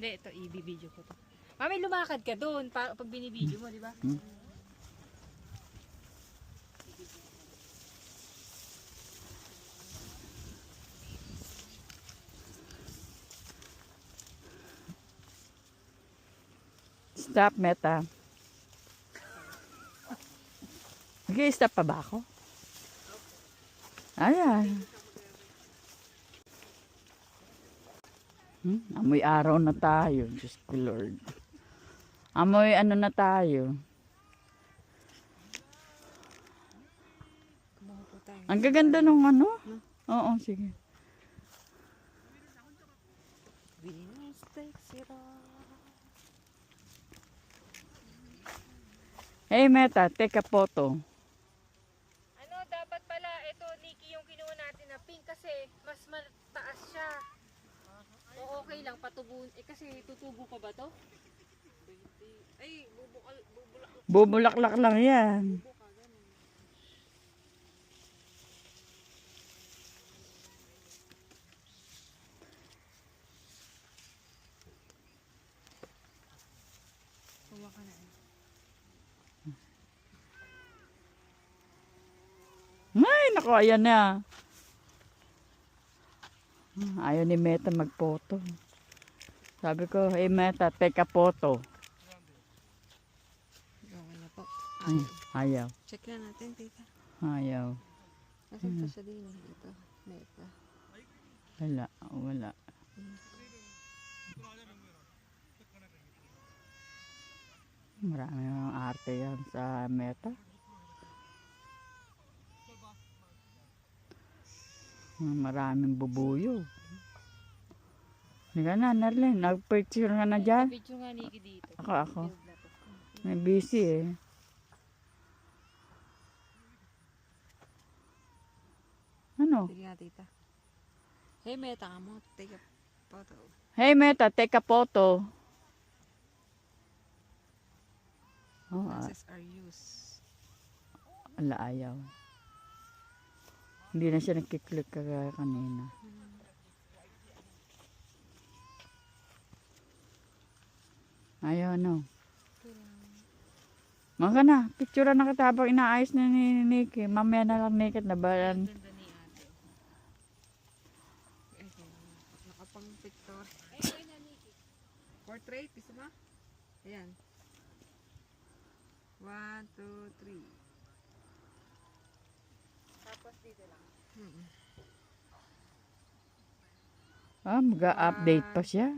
Hindi, ito, i-video ko to. Mami, lumakad ka doon pag binibideo mo, di ba? Stop, Meta. Nag-i-stop pa ba ako? Ayan. Amoy araw na tayo. Diyos ko Lord. Amoy ano na tayo. Ang gaganda nung ano. Oo, sige. Venus takes it all. Hey, Meta, take a photo. Ano, dapat pala, ito, Nikki, yung kinuha natin na pink kasi mas mataas siya. O okay lang, patubun. Kasi tutubo pa ba to? Ay, Bubulaklak lang yan. kuha ka na. Ay, naku, ayan na. Ayaw ni Meta mag-photo. Sabi ko, hey Meta, take a photo. Okay na po. Ayaw. Check na natin, tita. Ayaw. Kasi ito siya din. Ito, meta. Wala, wala. Marami ng arte yan sa Meta. Maraming bubuyo. Hindi ka na, Narlene. Nag-picture ka na dyan. Video nga, Nikki, dito. Ako. May busy eh. Ano? Sige nga, tita. Hey, meta ka mo. Take a photo. Hey Meta, take a photo. Oh, Glasses are used. ala, ayaw. Hindi na siya nagkiklik kagaya kanina. Ayaw, no. Mga na, picture na kita habang inaayos na ni Nikki. Mamaya na lang naked na ba yan? Ganda ni ate. Nakapang picture. Ay, ayun na, Nikki. Portrait, gusto mo? Ayan. 1, 2, 3. Tapos dito lang. Ah, mag-update pa siya.